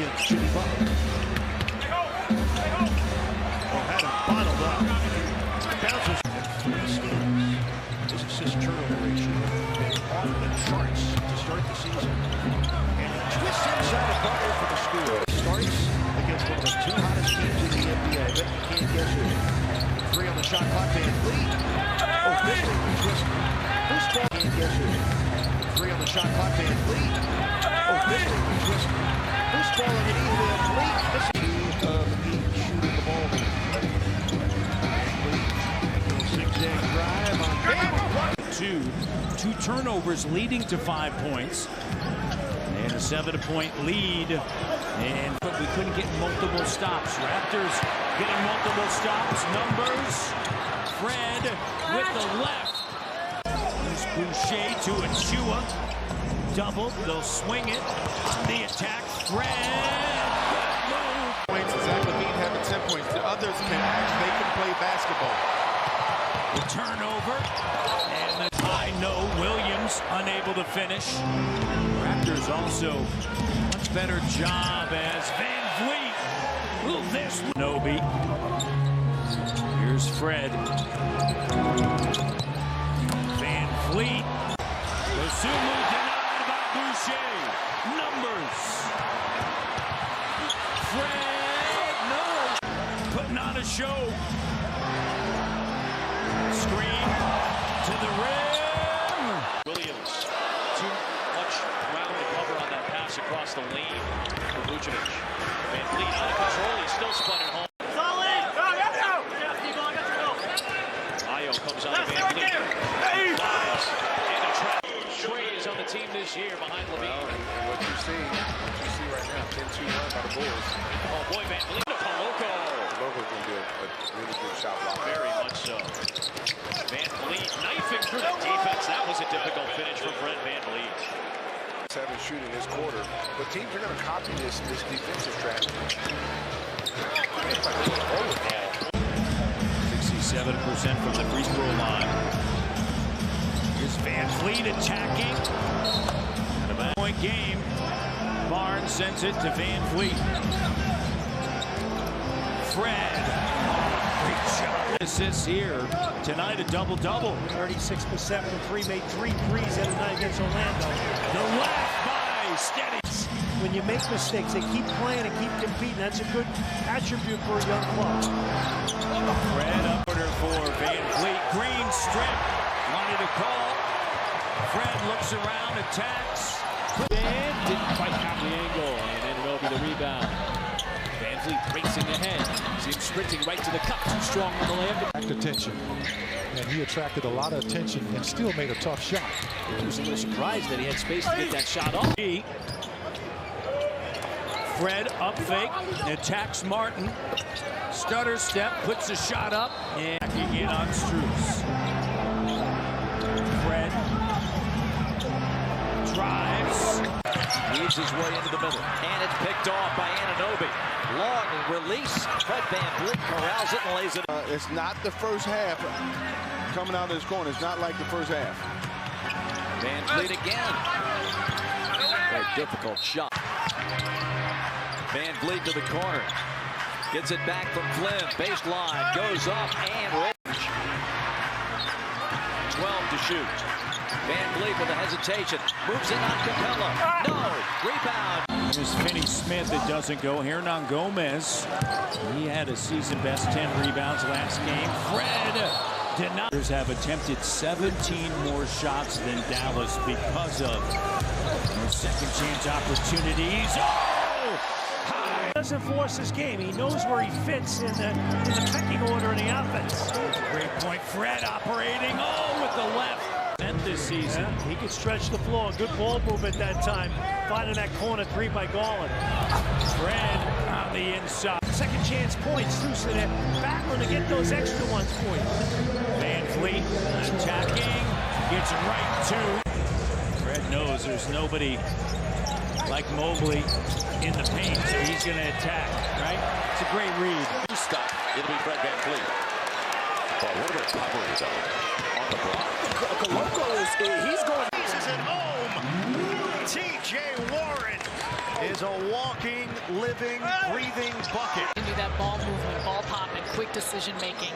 against Jimmy Butler. Oh, had him bottled up. Bounces. His assist turnover ratio been off the charts to start the season. And he twists inside a Butler for the score. Starts against one of the two hottest teams in the NBA. I bet you can't guess who. 3 on the shot clock. VanVleet. Oh, this one he twisted. Loose ball. Can't guess who. 3 on the shot clock. VanVleet. Oh, this one he twisted. Loose ball on the knee. VanVleet. This is shooting the ball. Zigzag drive on Bam. 2 turnovers leading to 5 points. And a 7-point lead. But we couldn't get multiple stops. Raptors getting multiple stops. Numbers. Fred with the left. Here's Boucher to Achua. Double. They'll swing it. On the attack. Fred. Points. Zach LaVine having 10 points. The others can play basketball. The turnover. And the high no. Williams unable to finish. Raptors also much better job as VanVleet. Ooh, this Nobi. Here's Fred. VanVleet. Dosunmu denied by Boucher. Numbers. Fred, no. Putting on a show. Screen to the rim. Williams, too much ground to cover on that pass across the lane for Vucevic. VanVleet out of control. He's still spun it home. Ayo comes on to VanVleet. Flies and a trap. Trey is on the team this year behind LaVine. And what you see right now, 10-2 run by the Bulls. Oh boy, VanVleet to Koloko. Logo's going to do a really good shot block. Very much so. VanVleet knifing through the defense. That was a difficult finish from Fred VanVleet. 7 shooting this quarter, but teams are going to copy this defensive strategy. 67% from the free throw line. Here's VanVleet attacking. And a point game. Barnes sends it to VanVleet. Fred. Great shot. Assists here tonight, a double-double. 36% from 3, made 3 threes the other night against Orlando. The left by Steady. When you make mistakes, they keep playing and keep competing. That's a good attribute for a young club. Fred up order for VanVleet. Green strip. Wanted to call. Fred looks around, attacks. And didn't quite have the angle. And Anunoby the rebound. VanVleet racing ahead. See him sprinting right to the cup. Too strong on the layup. Attract attention. And he attracted a lot of attention and still made a tough shot. He was a little surprised that he had space to get that shot off. Fred up fake, attacks Martin. Stutter step, puts the shot up, and backing in on Strus. Fred drives. Leads his way into the middle. And it's picked off by Anunoby. Long release. Fred VanVleet corrals it and lays it. It's not the first half coming out of this corner. It's not like the first half. VanVleet again. Very difficult shot. VanVleet to the corner. Gets it back from Flynn. Baseline. Goes up and range. 12 to shoot. VanVleet with a hesitation. Moves in on Capella. No. Rebound. Here's Finney-Smith. It doesn't go. Hernan Gomez. He had a season-best 10 rebounds last game. Fred denied. Have attempted 17 more shots than Dallas because of their second-chance opportunities. He doesn't force his game. He knows where he fits in the pecking order in the offense. Great point. Fred operating. With the left. And this season. Yeah, he could stretch the floor. Good ball movement that time. Finding that corner 3 by Garland. Fred on the inside. Second chance points too, so they're battling to get those extra ones for you. VanVleet attacking. Gets right to. Fred knows there's nobody like Mobley in the paint, so he's going to attack, right? It's a great read. Stop. It'll be Fred VanVleet. But what a recovery, though, on the block. Koloko he's going. He's at home. T.J. Warren is a walking, living, breathing bucket. Do that ball movement, ball popping, quick decision making,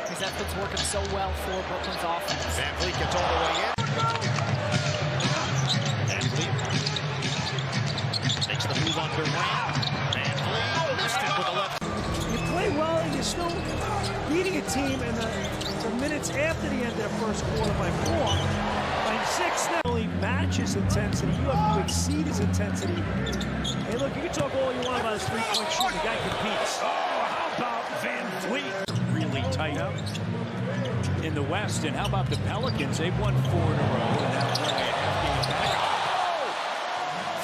because that's what's working so well for Brooklyn's offense. VanVleet gets all the way in. VanVleet makes the move on Durant. VanVleet missed it with a left. You play well and you're still beating a team in the minutes after the end of the first quarter by 4. By 6 now. He matches intensity. You have to exceed his intensity. Hey, look, you can talk all you want about his three-point shooting. The guy competes. Oh, how about VanVleet? Really tight up in the West. And how about the Pelicans? They've won 4 in a row. And now they're only a half game back. Oh!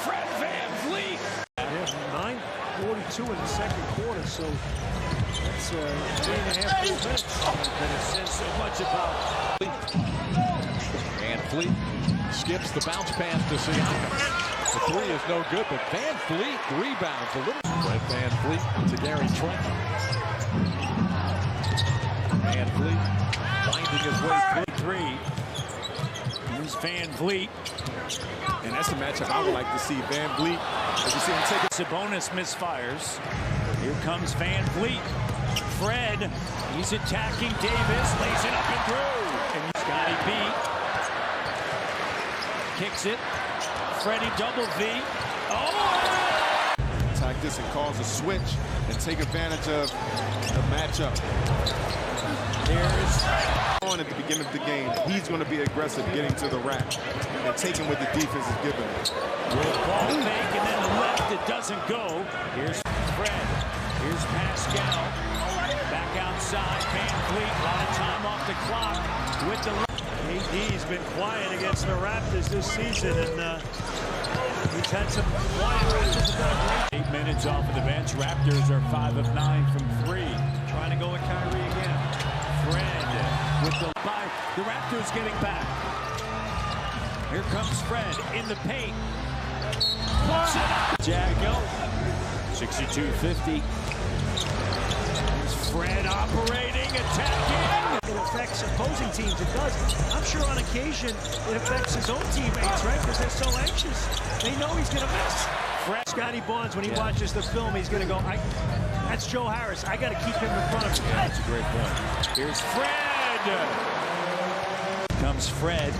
Fred VanVleet! Yeah, 9:42 in the second quarter, so that's 3.5 minutes. But it says so much about VanVleet skips the bounce pass to Siakam. The three is no good, but VanVleet rebounds a little. Fred VanVleet to Gary Trent. VanVleet winding his way through. 3. Here's VanVleet. And that's the matchup I would like to see. VanVleet, as you see him take it. Sabonis misfires. Here comes VanVleet. Fred, he's attacking Davis, lays it up and through. And Scotty B kicks it. Freddie double V. Oh! Attack this and cause a switch and take advantage of the matchup. There's On at the beginning of the game, he's going to be aggressive getting to the rack and taking what the defense is giving him. ball fake, and then the left, it doesn't go. Here's Fred. Here's Pascal. Back outside, VanVleet. A lot of time off the clock with the left. AD's been quiet against the Raptors this season, and he's had some quiet Raptors. 8 minutes off of the bench. Raptors are 5 of 9 from 3. Trying to go with Kyrie again. Fred with the by. The Raptors getting back. Here comes Fred in the paint. Puts it up. Jaggo. 62-50. Here's Fred operating, attacking. It affects opposing teams. It does. I'm sure on occasion it affects his own teammates, right? Because they're so anxious. They know he's going to miss. Fred. Scotty Barnes, when he watches the film, he's going to go, that's Joe Harris. I got to keep him in front of me. Yeah, that's a great point. Here's Fred. Comes Fred.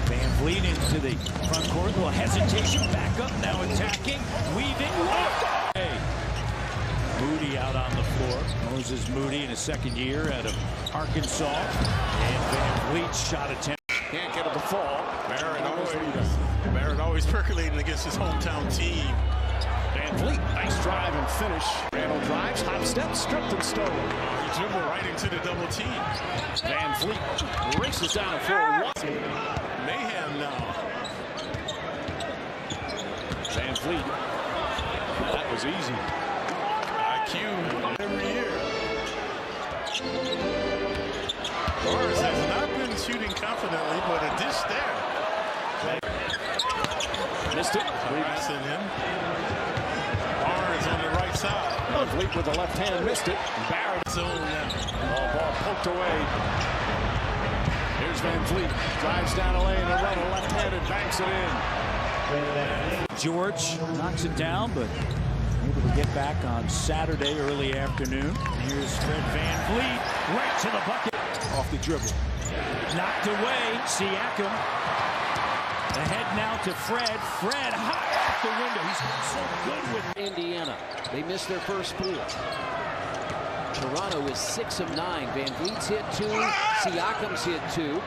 VanVleet into the front court. A little hesitation. Back up now, attacking. Weaving. Hey. Moody out on the floor. Moses Moody in his second year out of Arkansas. And VanVleet's shot attempt. Can't get it to fall. Barrett always percolating against his hometown team. VanVleet, nice drive and finish. Randall drives, hop step, stripped and stolen. He dribbled right into the double team. VanVleet races down for a walk. Mayhem now. VanVleet, that was easy. IQ every year. Morris has not been shooting confidently, but a dish there. Missed it. Harassing him. Barnes on the right side. VanVleet with the left hand, missed it. Barrett Zone now. ball poked away. Here's VanVleet, drives down the lane, a runner left-handed, banks it in. George knocks it down, but able to get back on Saturday early afternoon. Here's Fred VanVleet right to the bucket. Off the dribble. Knocked away. Siakam. Ahead now to Fred. Fred high off the window. He's so good with Indiana. They missed their first 4. Toronto is 6 of 9. VanVleet's hit 2. Siakam's hit 2.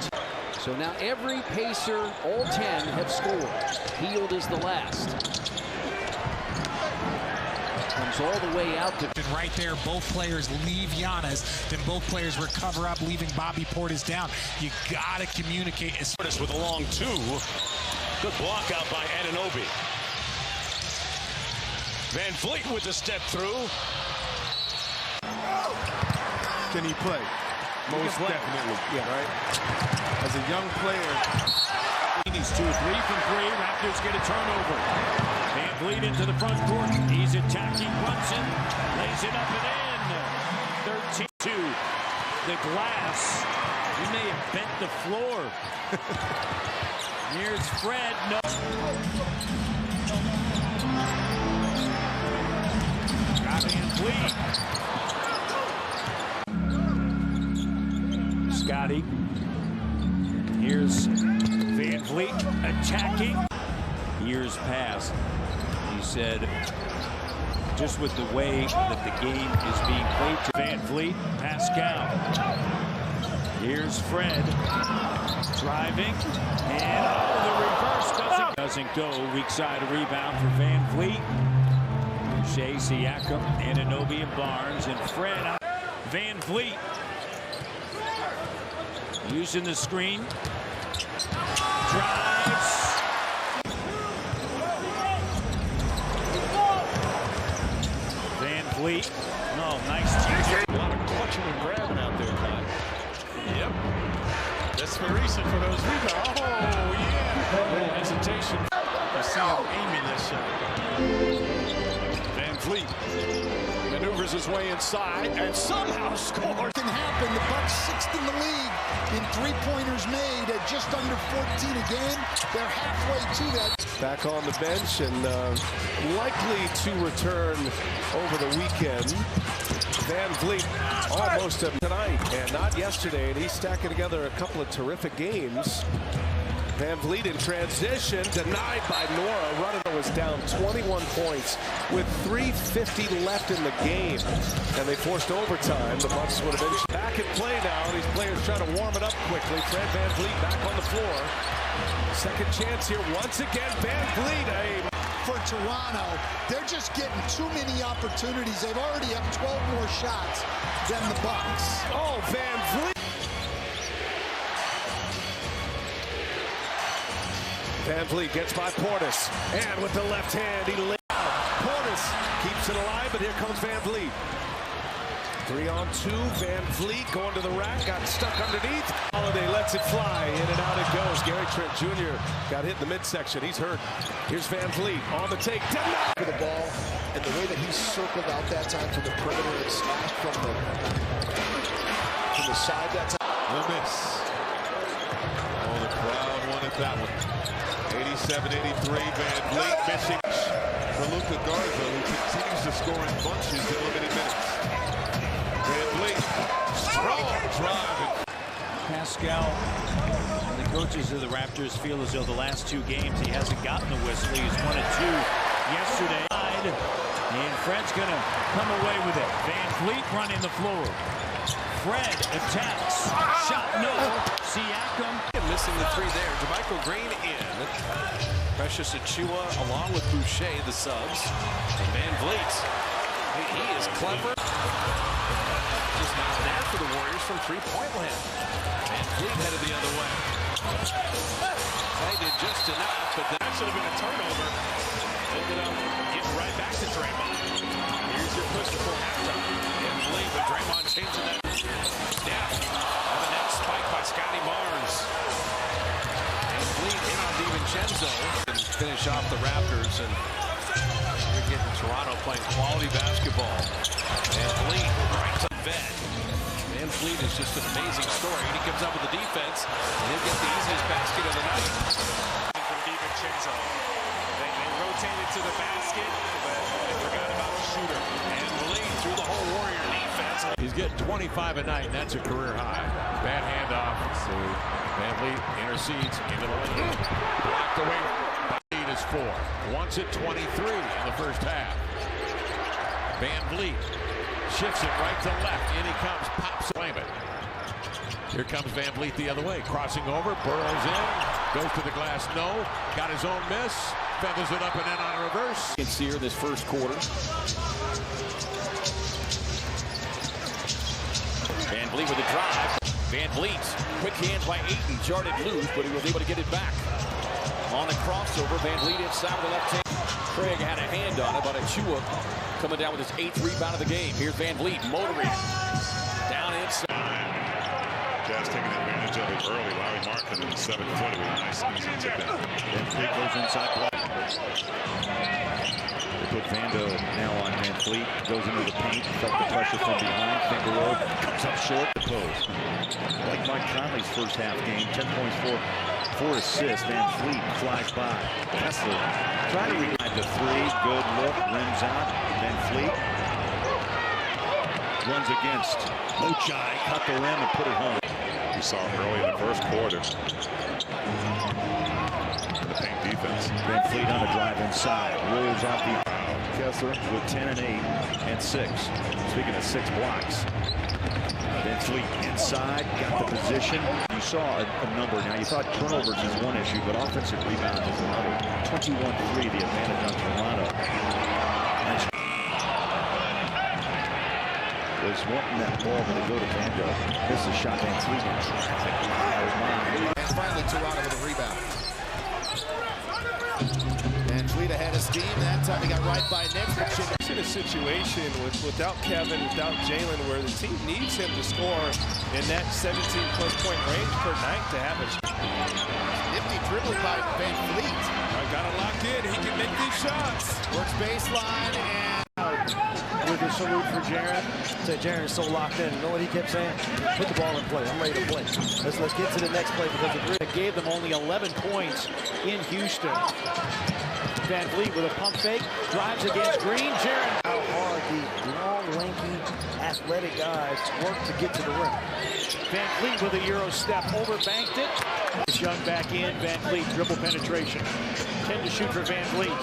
So now every Pacer, all 10, have scored. Hield is the last. Comes all the way out to... Right there, both players leave Giannis. Then both players recover up, leaving Bobby Portis down. You got to communicate. Portis with a long 2. Good block out by Anunoby. VanVleet with the step through. Can he play? Most definitely. Yeah. Right? As a young player. He's 2 3 from 3. Raptors get a turnover. VanVleet into the front court. He's attacking, runs it, lays it up and in. 13-2. The glass. He may have bent the floor. Here's Fred. No. attacking. Years past, he said, just with the way that the game is being played to VanVleet, Pascal. Here's Fred driving, and the reverse doesn't go. Weak side rebound for VanVleet. Shea, Siakam, Anunoby, and Barnes, and Fred. VanVleet using the screen. Drives. VanVleet. Oh, nice. A lot of clutching and grabbing out there, Clyde. Yep. Desperation for those rebounds. Oh, yeah. Little hesitation. I see him aiming this shot. VanVleet maneuvers his way inside and somehow scores. Can happen. The Bucks 6th in the league in three-pointers made at just under 14 a game. They're halfway to that. Back on the bench and likely to return over the weekend. VanVleet almost tonight and not yesterday, and he's stacking together a couple of terrific games. VanVleet in transition, denied by Nora. Runner was down 21 points with 3:50 left in the game, and they forced overtime. The Bucks would have been back in play now. These players trying to warm it up quickly. Fred VanVleet back on the floor. Second chance here once again. VanVleet for Toronto. They're just getting too many opportunities. They've already have 12 more shots than the Bucks. Oh, VanVleet. VanVleet gets by Portis, and with the left hand, he lays out. Portis keeps it alive, but here comes VanVleet. 3-on-2, VanVleet going to the rack, got stuck underneath. Holiday lets it fly, in and out it goes. Gary Trent Jr. got hit in the midsection. He's hurt. Here's VanVleet on the take. For the ball, and the way that he circled out that time from the perimeter and snapped from the side that time. The miss. Oh, the crowd wanted that one. 87-83, VanVleet missing for Luka Garza, who continues to score in bunches in limited minutes. VanVleet, strong drive. Pascal, the coaches of the Raptors feel as though the last two games he hasn't gotten the whistle. He's 1 of 2 yesterday. And Fred's going to come away with it. VanVleet running the floor. Fred attacks. Shot no. Siakam. Missing the three there. DeMichael Green in. Precious Achiuwa along with Boucher, the subs. And VanVleet. He is clever. Just not there for the Warriors from three-point land. VanVleet headed the other way. They did just enough, but that should have been a turnover. Ended up getting right back to Draymond. Here's your push before halftime. VanVleet, but Draymond changing that. Steph. On the net spike by Scotty Barnes. VanVleet in on DiVincenzo. And finish off the Raptors. And you're getting Toronto playing quality basketball. VanVleet right to Vet. VanVleet is just an amazing story. He comes up with the defense, and he'll get the easiest basket of the night. From DiVincenzo. They rotated to the basket, but they forgot about the shooter. VanVleet through the whole Warrior defense. He's getting 25 a night, and that's a career high. Bad handoff. VanVleet intercedes into the lane. Blocked away. Lead is 4. Wants it 23 in the first half. VanVleet shifts it right to left. In he comes. Pops claim it. Here comes VanVleet the other way. Crossing over. Burrows in. Goes to the glass. No. Got his own miss. Feathers it up and in on a reverse. It's here this first quarter. VanVleet with a drive. VanVleet, quick hands by Ayton, jarred it loose, but he was able to get it back. On the crossover, VanVleet inside with the left hand. Craig had a hand on it, but Achiuwa coming down with his 8th rebound of the game. Here's VanVleet motoring down inside. Jazz taking advantage of it early. Larry Markin in the 7-footer with a nice easy tip down. VanVleet goes inside block. They put Vando now on VanVleet. Goes into the paint. Felt the pressure from behind. Finger roll. Comes up short. The post. Like Mike Conley's first half game. 10 points for 4 assists. VanVleet flies by. Kessler trying to revive the 3. Good look. Rims out. VanVleet runs against Ochai. Cut the rim and put it home. We saw early in the first quarter. The paint defense defense. VanVleet on a drive inside. Rolls out the Kessler with 10 and 8 and 6. Speaking of 6 blocks. VanVleet inside, got the position. You saw a number. Now you thought turnovers is one issue, but offensive rebounds is another. 21-3, the advantage on Toronto. Was wanting that ball, but they go to Vando. This is shot and 3 in traffic. And finally Toronto with a rebound. VanVleet ahead of steam. That time he got right by Nick. It's in a situation without Kevin, without Jalen, where the team needs him to score in that 17-plus point range per night to have a nifty dribbling by VanVleet. Got to lock in. He can make these shots. Works baseline and with a salute for Jaren. Jaren is so locked in. You know what he kept saying? Put the ball in play. I'm ready to play. Let's get to the next play because it gave them only 11 points in Houston. VanVleet with a pump fake, drives against Green. Jaren. How hard the long, lanky, athletic guys work to get to the rim. VanVleet with a Euro step, overbanked it. Young back in, VanVleet dribble penetration. 10 to shoot for VanVleet.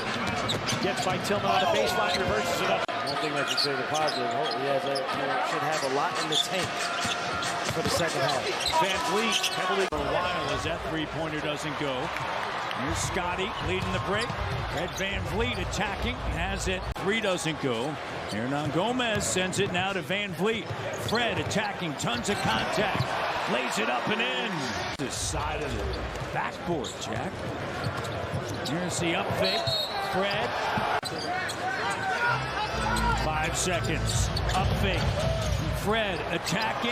Gets by Tillman on the baseline, reverses it up. One thing I can say the positive, should have a lot in the tank for the second half. VanVleet heavily for a while as that three-pointer doesn't go. Here's Scotty leading the break. Red VanVleet attacking, has it. 3 doesn't go. Hernan Gomez sends it now to VanVleet. Fred attacking, tons of contact. Lays it up and in. This side of the backboard, Jack. Here's the up fake. Fred. 5 seconds. Up fake. Fred attacking.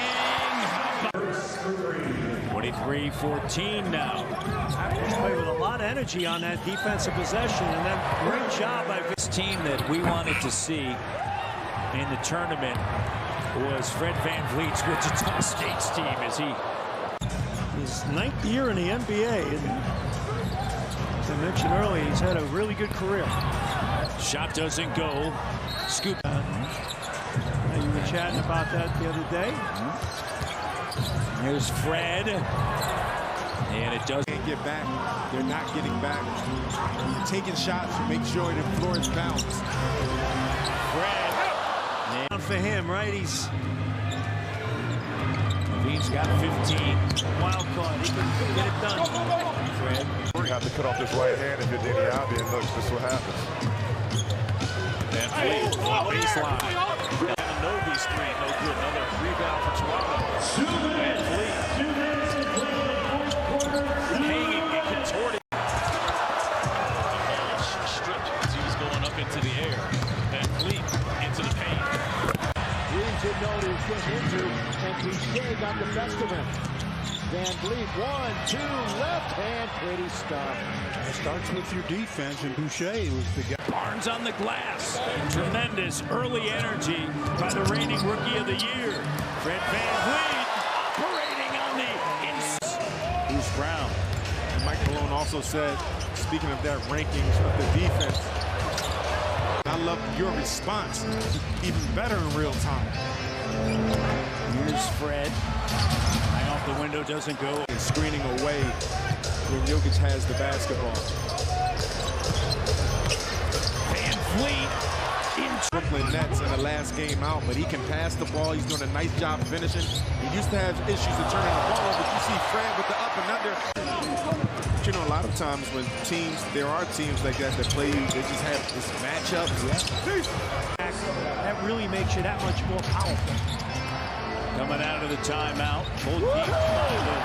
23-14 now. Raptors play with a lot of energy on that defensive possession, and then great job by this team that we wanted to see in the tournament was Fred VanVleet's Wichita State's team as his 9th year in the NBA. And as I mentioned earlier, he's had a really good career. Shot doesn't go. Scoop. You were chatting about that the other day. Here's Fred. And it doesn't get back. They're not getting back. You're taking shots, make sure the floor is bounced. Fred. And for him, right? He's got 15. Wild card. He can get it done. Fred. You have to cut off this right hand if you're Danny Albi, and look, this is what happens. VanVleet, baseline. Novi's 3, no good. Another rebound for Toronto. VanVleet. Hanging and contorted. Stripped as he was going up into the air. VanVleet into the paint. Green didn't know what he was getting into, and Boucher got the best of him. VanVleet, 1, 2, left hand, pretty stuff. It starts with your defense, and Boucher was the guy. Barnes on the glass. Tremendous early energy by the reigning Rookie of the Year. Fred VanVleet operating on the inside. Bruce Brown. And Mike Malone also said, speaking of that rankings of the defense, I love your response, even better in real time. Here's Fred. High off the window, doesn't go. And screening away when Jokic has the basketball. VanVleet in Brooklyn Nets in the last game out, but he can pass the ball. He's doing a nice job finishing. He used to have issues of turning the ball over. You see Fred with the up and under. But you know, a lot of times when there are teams like that play, they just have this matchup. That really makes you that much more powerful. coming out of the timeout. Both teams kind of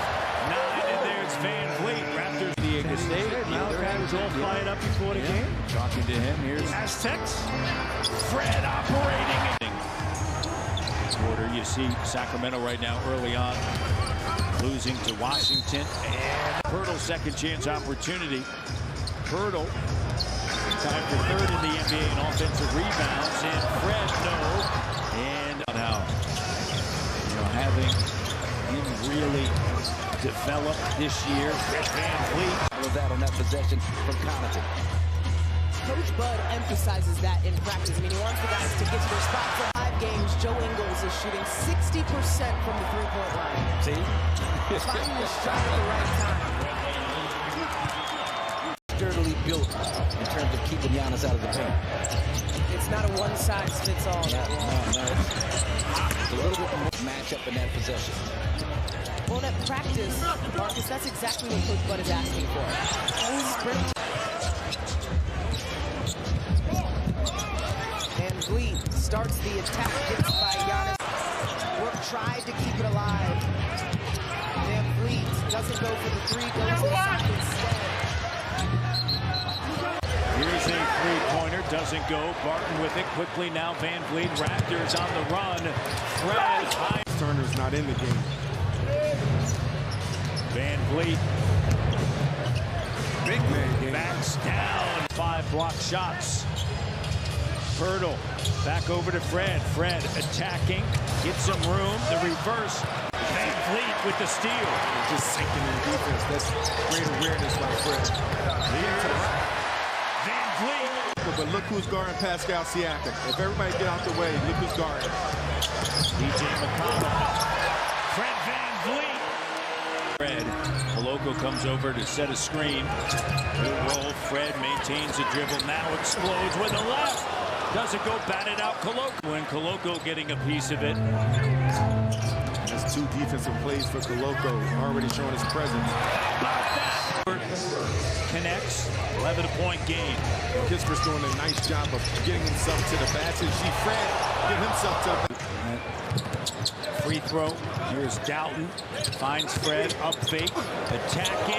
9, and there's VanVleet. Raptors, Diego State. Malachi was all fired up before the game. Talking to him. Here's Aztecs. Fred operating. Quarter, you see Sacramento right now early on losing to Washington. And Pirtle's second chance opportunity. Pirtle, time for third in the NBA in offensive rebounds. And Fred, no. And now, having him really develop this year. Fred VanVleet. All of that on that possession from Connaughton. Coach Bud emphasizes that in practice. I mean, he wants the guys to get to their spots. For 5 games, Joe Ingles is shooting 60% from the three-point line. See? Finding the shot at the right time. Sturdily built in terms of keeping Giannis out of the paint. It's not a one-size-fits-all. No. It's a little bit more matchup in that possession. Well, at practice, Marcus, that's exactly what Coach Bud is asking for. Sprint. VanVleet starts the attack, gets by Giannis. Brooke tried to keep it alive. VanVleet doesn't go for the three, goes inside instead. Here's a three-pointer, doesn't go. Barton with it quickly now. VanVleet, Raptors on the run. Fred high. Turner's not in the game. VanVleet. Big man game. Backs down. 5 block shots. Pirtle back over to Fred. Fred attacking. Gets some room. The reverse. VanVleet with the steal. Just sinking in defense. That's great awareness by Fred. VanVleet. But look who's guarding Pascal Siakam. If everybody get out the way, look who's guarding. DJ McConnell. Fred VanVleet. Fred. Koloko comes over to set a screen. Good roll. Fred maintains the dribble. Now explodes with the left. Doesn't go, batted out Koloko. And Koloko getting a piece of it. That's 2 defensive plays for Koloko, already showing his presence. About that. Connects. 11-point game. Kisper's doing a nice job of getting himself to the basket. See Fred get himself to the free throw. Here's Doughton. Finds Fred. Up fake. Attacking.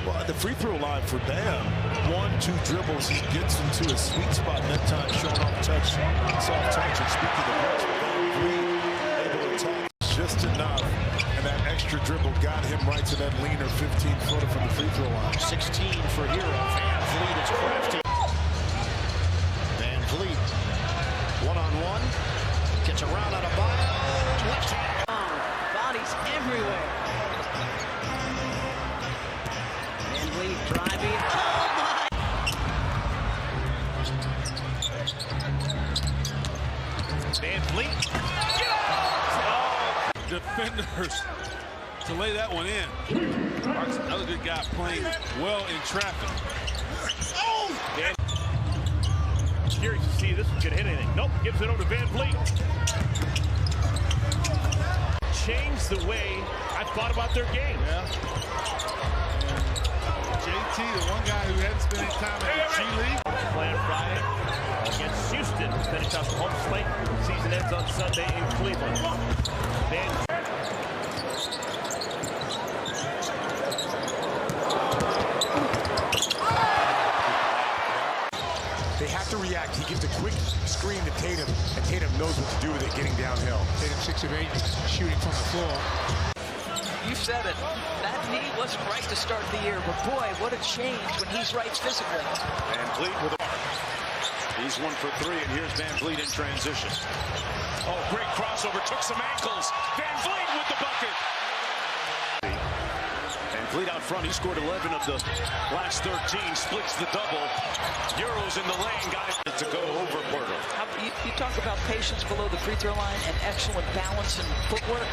Well, at the free throw line for Bam, 1-2 dribbles, he gets into a sweet spot that time, showing off touch, soft touch. And speaking of which, VanVleet able to attack just enough, and that extra dribble got him right to that leaner 15-footer from the free throw line. 16 for Hero. VanVleet is crafty. VanVleet, one-on-one, gets around out of bio, left hand. Bodies everywhere. Driving. Oh my! VanVleet. Defenders to lay that one in. Mark's another good guy playing well in traffic. Oh! Curious to see this could hit anything. Nope, gives it over to VanVleet. Changed the way I thought about their game. Yeah. JT, the one guy who hadn't spent any time in the G League. Playing Friday against Houston. Finish off the home slate. Season ends on Sunday in Cleveland. They have to react. He gives a quick screen to Tatum, and Tatum knows what to do with it getting downhill. Tatum 6 of 8 shooting from the floor. You said it. That knee wasn't right to start the year, but boy, what a change when he's right physically. VanVleet with a mark. He's 1 for 3, and here's VanVleet in transition. Oh, great crossover, took some ankles. VanVleet with the bucket. VanVleet out front, he scored 11 of the last 13, splits the double. Euros in the lane, got it to go over Porter. You talk about patience below the free throw line and excellent balance and footwork.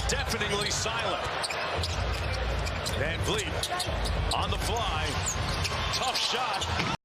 Deafeningly silent. VanVleet on the fly. Tough shot.